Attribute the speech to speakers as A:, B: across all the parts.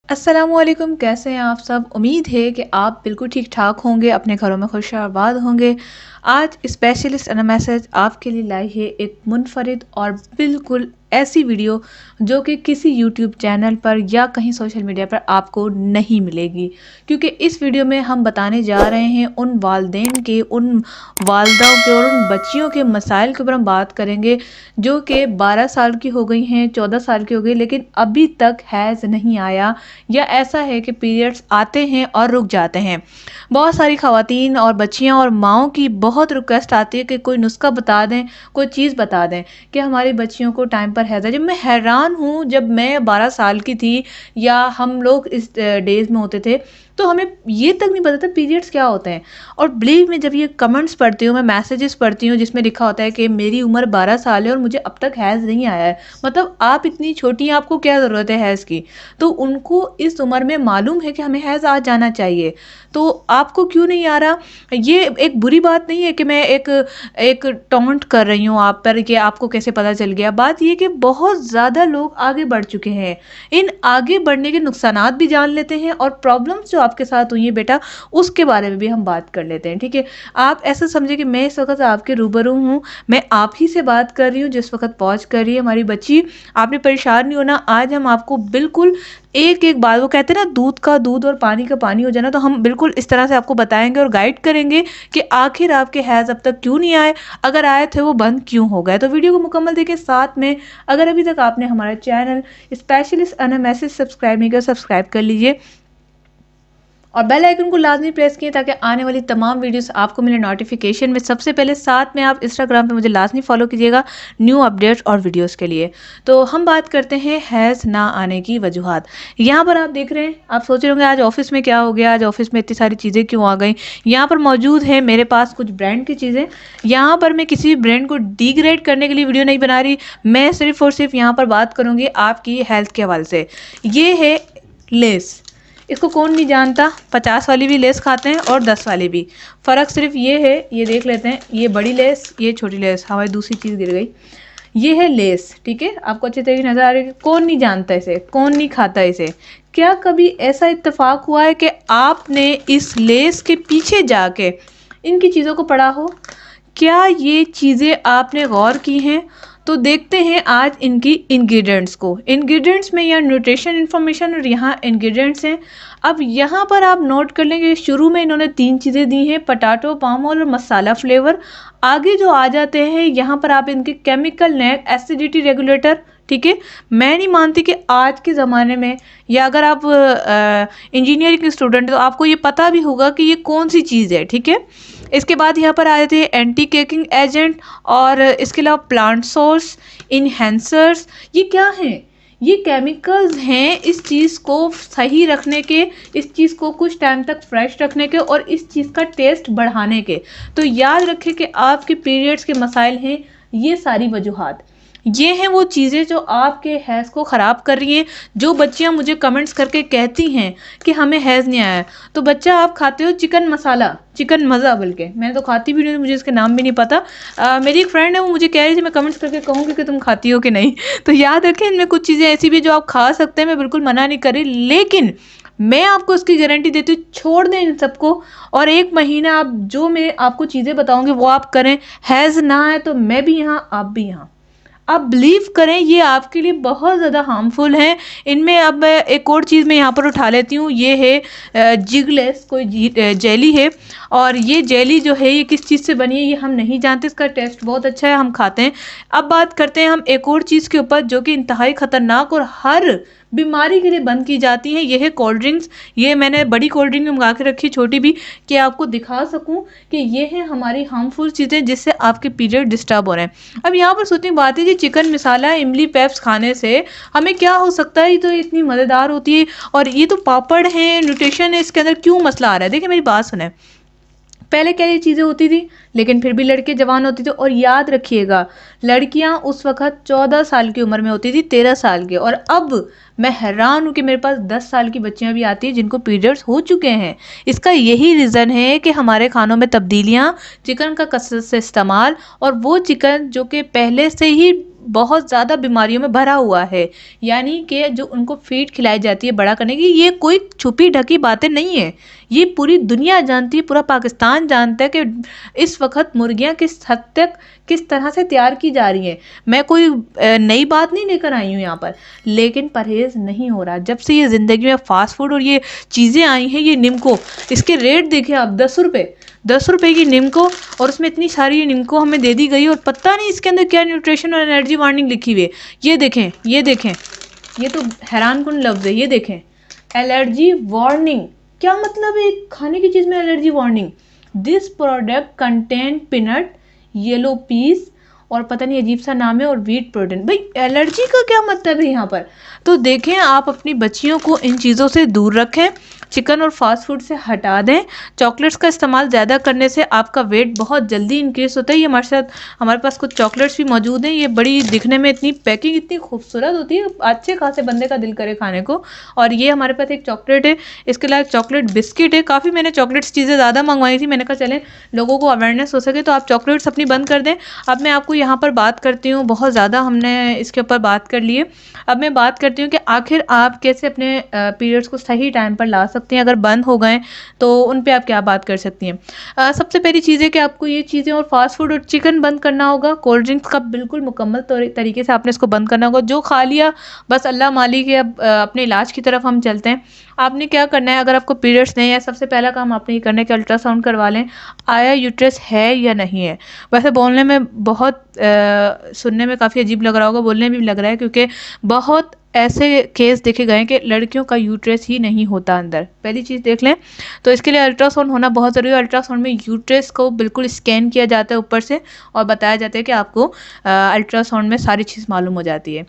A: अस्सलामुअलैकुम, कैसे हैं आप सब। उम्मीद है कि आप बिल्कुल ठीक ठाक होंगे, अपने घरों में खुश आबाद होंगे। आज स्पेशलिस्ट मैसेज आपके लिए लाई है एक मुनफरिद और बिल्कुल ऐसी वीडियो जो कि किसी यूट्यूब चैनल पर या कहीं सोशल मीडिया पर आपको नहीं मिलेगी, क्योंकि इस वीडियो में हम बताने जा रहे हैं उन वालदेन के, उन वालदाओं के और उन बच्चियों के मसाइल के ऊपर हम बात करेंगे जो कि 12 साल की हो गई हैं, 14 साल की हो गई, लेकिन अभी तक हैज़ नहीं आया, या ऐसा है कि पीरियड्स आते हैं और रुक जाते हैं। बहुत सारी ख़वातीन और बच्चियां और माओं की बहुत रिक्वेस्ट आती है कि कोई नुस्खा बता दें, कोई चीज़ बता दें कि हमारी बच्चियों को टाइम पर हैज़ है। जब मैं हैरान हूँ, जब मैं 12 साल की थी या हम लोग इस डेज़ में होते थे, तो हमें ये तक नहीं पता था पीरियड्स क्या होते हैं। और बिलीव में, जब ये कमेंट्स पढ़ती हूँ, मैं मैसेजेस पढ़ती हूँ जिसमें लिखा होता है कि मेरी उम्र 12 साल है और मुझे अब तक हैज़ नहीं आया है, मतलब आप इतनी छोटी हैं, आपको क्या ज़रूरत है हैज़ की। तो उनको इस उम्र में मालूम है कि हमें हैज़ आ जाना चाहिए, तो आपको क्यों नहीं आ रहा। ये एक बुरी बात नहीं है कि मैं एक एक टॉन्ट कर रही हूँ आप पर कि आपको कैसे पता चल गया। बात ये कि बहुत ज़्यादा लोग आगे बढ़ चुके हैं, इन आगे बढ़ने के नुकसानात भी जान लेते हैं और प्रॉब्लम्स जो आपके साथ हुई है बेटा, उसके बारे में भी हम बात कर लेते हैं। ठीक है, आप ऐसा समझे कि मैं इस वक्त आपके रूबरू हूँ, मैं आप ही से बात कर रही हूँ जिस वक्त पहुँच कर रही है हमारी बच्ची। आपने परेशान नहीं होना, आज हम आपको बिल्कुल एक एक बात, वो कहते हैं ना दूध का दूध और पानी का पानी हो जाना, तो हम बिल्कुल इस तरह से आपको बताएंगे और गाइड करेंगे कि आखिर आपके हैज़ अब तक क्यों नहीं आए, अगर आए थे वो बंद क्यों हो गए। तो वीडियो को मुकम्मल देखें। साथ में अगर अभी तक आपने हमारा चैनल स्पेशलिस्ट मैसेज सब्सक्राइब नहीं किया, सब्सक्राइब कर लीजिए और बेल आइकन को लाजमी प्रेस किए ताकि आने वाली तमाम वीडियोस आपको मिले नोटिफिकेशन में सबसे पहले। साथ में आप इंस्टाग्राम पे मुझे लाजमी फॉलो कीजिएगा न्यू अपडेट्स और वीडियोस के लिए। तो हम बात करते हैं हैज़ ना आने की वजूहात। यहाँ पर आप देख रहे हैं, आप सोच रहे होंगे आज ऑफिस में क्या हो गया, आज ऑफिस में इतनी सारी चीज़ें क्यों आ गई। यहाँ पर मौजूद है मेरे पास कुछ ब्रांड की चीज़ें। यहाँ पर मैं किसी ब्रांड को डिग्रेड करने के लिए वीडियो नहीं बना रही, मैं सिर्फ और सिर्फ यहाँ पर बात करूँगी आपकी हेल्थ के हवाले से। ये है लेस, इसको कौन नहीं जानता। 50 वाली भी लेस खाते हैं और 10 वाली भी। फ़र्क सिर्फ ये है, ये देख लेते हैं, ये बड़ी लेस, ये छोटी लेस। हमारी दूसरी चीज़ गिर गई। ये है लेस, ठीक है, आपको अच्छी तरीके से नज़र आ रही है। कौन नहीं जानता इसे, कौन नहीं खाता इसे। क्या कभी ऐसा इत्तेफाक हुआ है कि आपने इस लेस के पीछे जाके इनकी चीज़ों को पढ़ा हो? क्या ये चीज़ें आपने गौर की हैं? तो देखते हैं आज इनकी इंग्रेडिएंट्स को। इंग्रेडिएंट्स में यहाँ न्यूट्रिशन इन्फॉर्मेशन और यहाँ इंग्रेडिएंट्स हैं। अब यहाँ पर आप नोट कर लेंगे, शुरू में इन्होंने 3 चीज़ें दी हैं, पोटैटो, पाम ऑयल और मसाला फ्लेवर। आगे जो आ जाते हैं यहाँ पर आप इनके केमिकल नेक, एसिडिटी रेगुलेटर। ठीक है, मैं नहीं मानती कि आज के ज़माने में, या अगर आप इंजीनियरिंग के स्टूडेंट तो आपको ये पता भी होगा कि ये कौन सी चीज़ है। ठीक है, इसके बाद यहाँ पर आए थे एंटी केकिंग एजेंट और इसके अलावा प्लांट सोर्स, इन्हेंसर्स। ये क्या हैं? ये केमिकल्स हैं इस चीज़ को सही रखने के, इस चीज़ को कुछ टाइम तक फ्रेश रखने के और इस चीज़ का टेस्ट बढ़ाने के। तो याद रखें कि आपके पीरियड्स के मसाइल हैं ये सारी वजूहात। ये हैं वो चीज़ें जो आपके हैज़ को ख़राब कर रही हैं। जो बच्चियां मुझे कमेंट्स करके कहती हैं कि हमें हैज़ नहीं आया, तो बच्चा आप खाते हो चिकन मसाला, चिकन मज़ा, बल्कि मैंने तो खाती भी नहीं, मुझे इसके नाम भी नहीं पता। मेरी एक फ्रेंड है, वो मुझे कह रही थी मैं कमेंट्स करके कहूँगी कि तुम खाती हो कि नहीं। तो याद रखें, इनमें कुछ चीज़ें ऐसी भी जो आप खा सकते हैं, मैं बिल्कुल मना नहीं कर रही, लेकिन मैं आपको इसकी गारंटी देती हूँ, छोड़ दें इन सबको और 1 महीना आप जो मैं आपको चीज़ें बताऊँगी वो आप करें। हैज़ ना आए तो मैं भी यहाँ, आप भी यहाँ। आप बिलीव करें, ये आपके लिए बहुत ज़्यादा हार्मफुल हैं। इनमें अब एक और चीज़ मैं यहाँ पर उठा लेती हूँ, ये है जिगलेस, कोई जेली है, और ये जेली जो है ये किस चीज़ से बनी है ये हम नहीं जानते। इसका टेस्ट बहुत अच्छा है, हम खाते हैं। अब बात करते हैं हम एक और चीज़ के ऊपर जो कि इंतहाई ख़तरनाक और हर बीमारी के लिए बंद की जाती है। ये है कोल्ड ड्रिंक्स। ये मैंने बड़ी कोल्ड ड्रिंक मंगा के रखी, छोटी भी, कि आपको दिखा सकूं कि ये है हमारी हार्मफुल चीज़ें जिससे आपके पीरियड डिस्टर्ब हो रहे हैं। अब यहाँ पर सोचने की बात है कि चिकन मसाला, इमली, पेप्स खाने से हमें क्या हो सकता है, ये तो इतनी मज़ेदार होती है और ये तो पापड़ है, न्यूट्रिशन है, इसके अंदर क्यों मसला आ रहा है। देखिए मेरी बात सुने, पहले क्या ये चीज़ें होती थी, लेकिन फिर भी लड़के जवान होते थे। और याद रखिएगा, लड़कियां उस वक्त 14 साल की उम्र में होती थी, 13 साल के। और अब मैं हैरान हूँ कि मेरे पास 10 साल की बच्चियां भी आती हैं जिनको पीरियड्स हो चुके हैं। इसका यही रीज़न है कि हमारे खानों में तब्दीलियाँ, चिकन का कसरत से इस्तेमाल, और वो चिकन जो कि पहले से ही बहुत ज़्यादा बीमारियों में भरा हुआ है। यानी कि जो उनको फीड खिलाई जाती है बड़ा करने की, ये कोई छुपी ढकी बातें नहीं है, ये पूरी दुनिया जानती है, पूरा पाकिस्तान जानता है कि इस वक्त मुर्गियां किस हद तक किस तरह से तैयार की जा रही हैं। मैं कोई नई बात नहीं लेकर आई हूँ यहाँ पर, लेकिन परहेज़ नहीं हो रहा। जब से ये ज़िंदगी में फास्ट फूड और ये चीज़ें आई हैं, ये निम्को, इसके रेट देखिए आप, 10 रुपये, 10 रुपये की निम्को, और उसमें इतनी सारी ये निम्को हमें दे दी गई और पता नहीं इसके अंदर क्या न्यूट्रिशन और एनर्जी वार्निंग लिखी हुई है। ये देखें, ये देखें, ये तो हैरान कुन लफ्ज़ है। ये देखें, एलर्जी वार्निंग, क्या मतलब है खाने की चीज़ में allergy warning? This product contain peanut, yellow peas, और पता नहीं अजीब सा नाम है, और व्हीट प्रोटीन। भाई एलर्जी का क्या मतलब है यहाँ पर? तो देखें, आप अपनी बच्चियों को इन चीज़ों से दूर रखें, चिकन और फास्ट फूड से हटा दें। चॉकलेट्स का इस्तेमाल ज़्यादा करने से आपका वेट बहुत जल्दी इंक्रीज होता है। ये हमारे साथ, हमारे पास कुछ चॉकलेट्स भी मौजूद हैं। ये बड़ी दिखने में इतनी पैकिंग इतनी खूबसूरत होती है, अच्छे खासे बंदे का दिल करे खाने को। और ये हमारे पास एक चॉकलेट है, इसके अलावा चॉकलेट बिस्किट है। काफ़ी मैंने चॉकलेट्स चीज़ें ज़्यादा मंगवाई थी, मैंने कहा चलें लोगों को अवेयरनेस हो सके तो आप चॉकलेट्स अपनी बंद कर दें। अब मैं आपको यहाँ पर बात करती हूँ, बहुत ज़्यादा हमने इसके ऊपर बात कर ली है। अब मैं बात करती हूँ कि आखिर आप कैसे अपने पीरियड्स को सही टाइम पर ला सकते हैं। अगर बंद हो गए तो उन पे आप क्या बात कर सकती हैं। सबसे पहली चीज़ है कि आपको ये चीज़ें और फास्ट फूड और चिकन बंद करना होगा। कोल्ड ड्रिंक्स का बिल्कुल मुकम्मल तरीके से आपने इसको बंद करना होगा। जो खा लिया बस अल्लाह मालिक है। अब अपने इलाज की तरफ हम चलते हैं। आपने क्या करना है, अगर आपको पीरियड्स नहीं है, सबसे पहला काम आपने ये करना है कि अल्ट्रासाउंड करवा लें, आया यूट्रस है या नहीं है। वैसे बोलने में बहुत सुनने में काफ़ी अजीब लग रहा होगा, बोलने में भी लग रहा है, क्योंकि बहुत ऐसे केस देखे गए हैं कि लड़कियों का यूट्रस ही नहीं होता अंदर। पहली चीज़ देख लें, तो इसके लिए अल्ट्रासाउंड होना बहुत ज़रूरी है। अल्ट्रासाउंड में यूट्रस को बिल्कुल स्कैन किया जाता है ऊपर से, और बताया जाता है कि आपको अल्ट्रासाउंड में सारी चीज़ मालूम हो जाती है।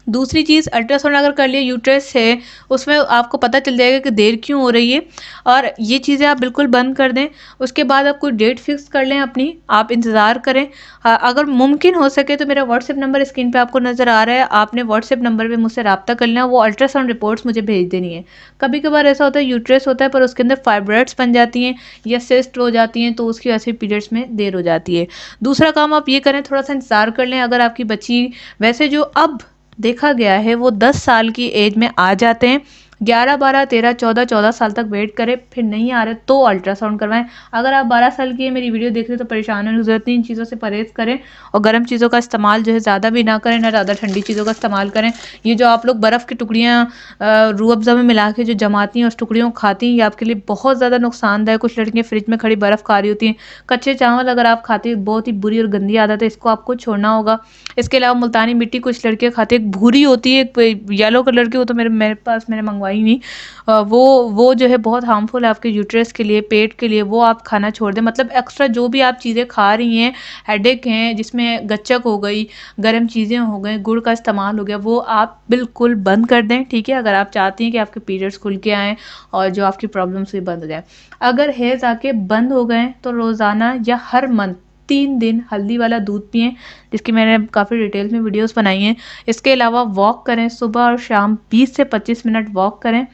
A: दूसरी चीज़, अल्ट्रासाउंड अगर कर लिया, यूट्रस है उसमें आपको पता चल जाएगा कि देर क्यों हो रही है, और ये चीज़ें आप बिल्कुल बंद कर दें। उसके बाद आप कोई डेट फिक्स कर लें अपनी, आप इंतज़ार करें। अगर मुमकिन हो सके तो मेरा व्हाट्सएप नंबर स्क्रीन पे आपको नज़र आ रहा है, आपने व्हाट्सएप नंबर पे मुझसे रब्ता कर लेना, वो अल्ट्रासाउंड रिपोर्ट्स मुझे भेज देनी है। कभी कभार ऐसा होता है यूट्रस होता है पर उसके अंदर फाइब्रॉइड्स बन जाती हैं या सिस्ट हो जाती हैं, तो उसकी वजह से पीरियड्स में देर हो जाती है। दूसरा काम आप ये करें, थोड़ा सा इंतज़ार कर लें। अगर आपकी बच्ची, वैसे जो अब देखा गया है वो 10 साल की एज में आ जाते हैं, 11, 12, 13, 14, 14 साल तक वेट करें, फिर नहीं आ रहे तो अल्ट्रासाउंड करवाएं। अगर आप 12 साल की है, मेरी वीडियो देख रहे हो, तो परेशान होने की ज़रूरत नहीं। इन चीज़ों से परहेज़ करें और गर्म चीज़ों का इस्तेमाल जो है ज़्यादा भी ना करें, ना ज़्यादा ठंडी चीज़ों का इस्तेमाल करें। ये जो आप लोग बर्फ़ की टुकड़ियाँ रूह अफ़ज़ा में मिला के जो जमाती हैं, उस टुकड़ियों को खाती हैं, ये आपके लिए बहुत ज़्यादा नुकसानदायक। कुछ लड़कियाँ फ्रिज में खड़ी बर्फ़ खा रही होती हैं। कच्चे चावल अगर आप खाते हैं, बहुत ही बुरी और गंदी आदत है, इसको आपको छोड़ना होगा। इसके अलावा मुल्तानी मिट्टी कुछ लड़कियाँ खाती हैं, एक भूरी होती है, एक येलो कलर की, वो तो मेरे पास मैंने मंगवाई नहीं। वो जो है बहुत हार्मफुल है आपके यूट्रस के लिए, पेट के लिए, वो आप खाना छोड़ दें। मतलब एक्स्ट्रा जो भी आप चीज़ें खा रही हैं, हेडेक हैं जिसमें गच्चक हो गई, गर्म चीज़ें हो गई, गुड़ का इस्तेमाल हो गया, वो आप बिल्कुल बंद कर दें, ठीक है। अगर आप चाहती हैं कि आपके पीरियड्स खुल के आएँ और जो आपकी प्रॉब्लम्स भी बंद हो जाए। अगर हैज़ आके बंद हो गए तो रोज़ाना या हर मंथ 3 दिन हल्दी वाला दूध पिएं, जिसकी मैंने काफ़ी डिटेल्स में वीडियोस बनाई हैं। इसके अलावा वॉक करें, सुबह और शाम 20 से 25 मिनट वॉक करें।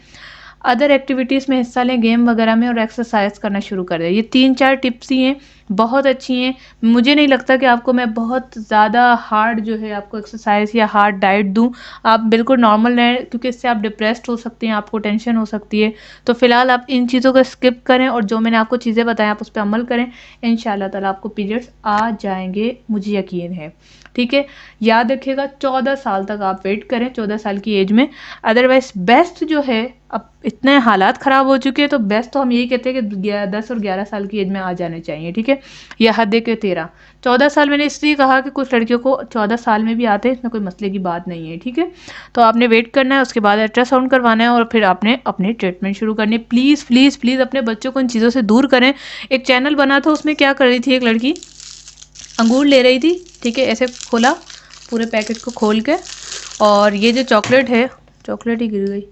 A: अदर एक्टिविटीज़ में हिस्सा लें, गेम वगैरह में, और एक्सरसाइज करना शुरू कर दें। ये 3-4 टिप्स ही हैं, बहुत अच्छी हैं। मुझे नहीं लगता कि आपको मैं बहुत ज़्यादा हार्ड जो है आपको एक्सरसाइज या हार्ड डाइट दूं। आप बिल्कुल नॉर्मल रहें, क्योंकि इससे आप डिप्रेस्ड हो सकती हैं, आपको टेंशन हो सकती है। तो फिलहाल आप इन चीज़ों को स्किप करें और जो मैंने आपको चीज़ें बताएं आप उस पर अमल करें। इंशाल्लाह ताला आपको पीरियड्स आ जाएंगे, मुझे यकीन है, ठीक है। याद रखिएगा, 14 साल तक आप वेट करें, 14 साल की एज में। अदरवाइज बेस्ट जो है, अब इतने हालात ख़राब हो चुके हैं तो बेस्ट तो हम यही कहते हैं कि 10 और 11 साल की एज में आ जाने चाहिए, ठीक है। या हद के 13, 14 साल मैंने इसलिए कहा कि कुछ लड़कियों को 14 साल में भी आते हैं, इसमें कोई मसले की बात नहीं है, ठीक है। तो आपने वेट करना है, उसके बाद अल्ट्रासाउंड करवाना है और फिर आपने अपनी ट्रीटमेंट शुरू करनी है। प्लीज़ प्लीज़ प्लीज़ अपने बच्चों को इन चीज़ों से दूर करें। एक चैनल बना था, उसमें क्या कर रही थी, एक लड़की अंगूर ले रही थी, ठीक है, ऐसे खोला पूरे पैकेट को खोल के, और ये जो चॉकलेट है, चॉकलेट ही गिर गई,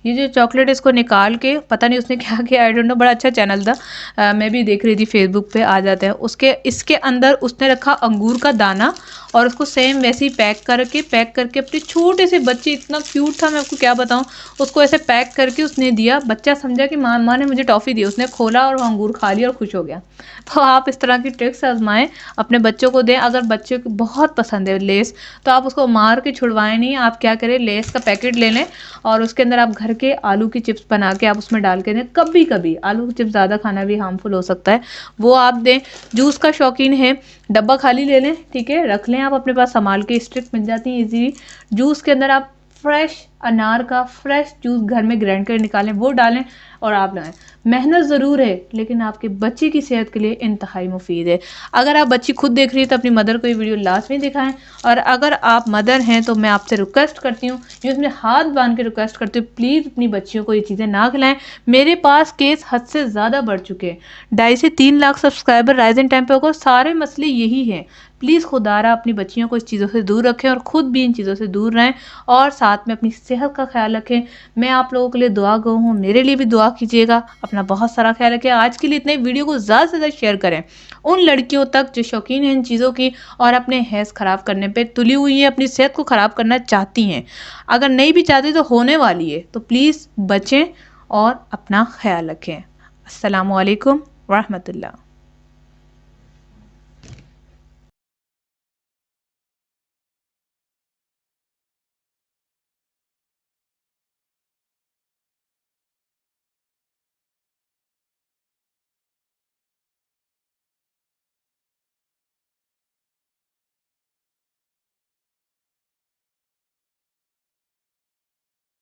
A: ये जो चॉकलेट इसको निकाल के पता नहीं उसने क्या किया, आई डोंट नो, बड़ा अच्छा चैनल था, मैं भी देख रही थी फेसबुक पे आ जाते हैं उसके। इसके अंदर उसने रखा अंगूर का दाना और उसको सेम वैसे ही पैक करके अपने छोटे से बच्चे, इतना क्यूट था मैं आपको क्या बताऊं, उसको ऐसे पैक करके उसने दिया। बच्चा समझा कि माँ ने मुझे टॉफ़ी दी, उसने खोला और अंगूर खा लिया और खुश हो गया। तो आप इस तरह की ट्रिक्स आजमाएं, अपने बच्चों को दें। अगर बच्चे को बहुत पसंद है लेस तो आप उसको मार के छुड़वाएं नहीं, आप क्या करें, लेस का पैकेट ले लें और उसके अंदर आप घर के आलू की चिप्स बना के आप उसमें डाल के दें। कभी कभी आलू की चिप्स ज़्यादा खाना भी हार्मफुल हो सकता है, वो आप दें। जूस का शौकीन है, डब्बा खाली ले लें, ठीक है, रख लें आप अपने पास संभाल के, स्ट्रिक्ट मिल जाती है इजीली। जूस के अंदर आप फ्रेश अनार का फ्रेश जूस घर में ग्राइंड कर निकालें, वो डालें और आप लगाएं। मेहनत ज़रूर है लेकिन आपके बच्चे की सेहत के लिए इंतहाई मुफीद है। अगर आप बच्ची खुद देख रही है तो अपनी मदर को ये वीडियो लाजमी दिखाएं, और अगर आप मदर हैं तो मैं आपसे रिक्वेस्ट करती हूँ, ये उसमें हाथ बांध के रिक्वेस्ट करती हूँ, प्लीज़ अपनी बच्चियों को ये चीज़ें ना खिलाएं। मेरे पास केस हद से ज़्यादा बढ़ चुके हैं, 2.5 से 3 लाख सब्सक्राइबर राइजिंग टाइम पे को, सारे मसले यही हैं। प्लीज़ खुदारा अपनी बच्चियों को इस चीज़ों से दूर रखें और ख़ुद भी इन चीज़ों से दूर रहें और साथ में अपनी सेहत का ख्याल रखें। मैं आप लोगों के लिए दुआ गो हूँ, मेरे लिए भी दुआ कीजिएगा। अपना बहुत सारा ख्याल रखें। आज के लिए इतने, वीडियो को ज़्यादा से ज़्यादा शेयर करें उन लड़कियों तक जो शौकीन हैं इन चीज़ों की और अपने हेल्थ ख़राब करने पे तुली हुई हैं, अपनी सेहत को ख़राब करना चाहती हैं। अगर नहीं भी चाहती तो होने वाली है, तो प्लीज़ बचें और अपना ख्याल रखें। अस्सलामु अलैकुम वरहमतुल्लाह।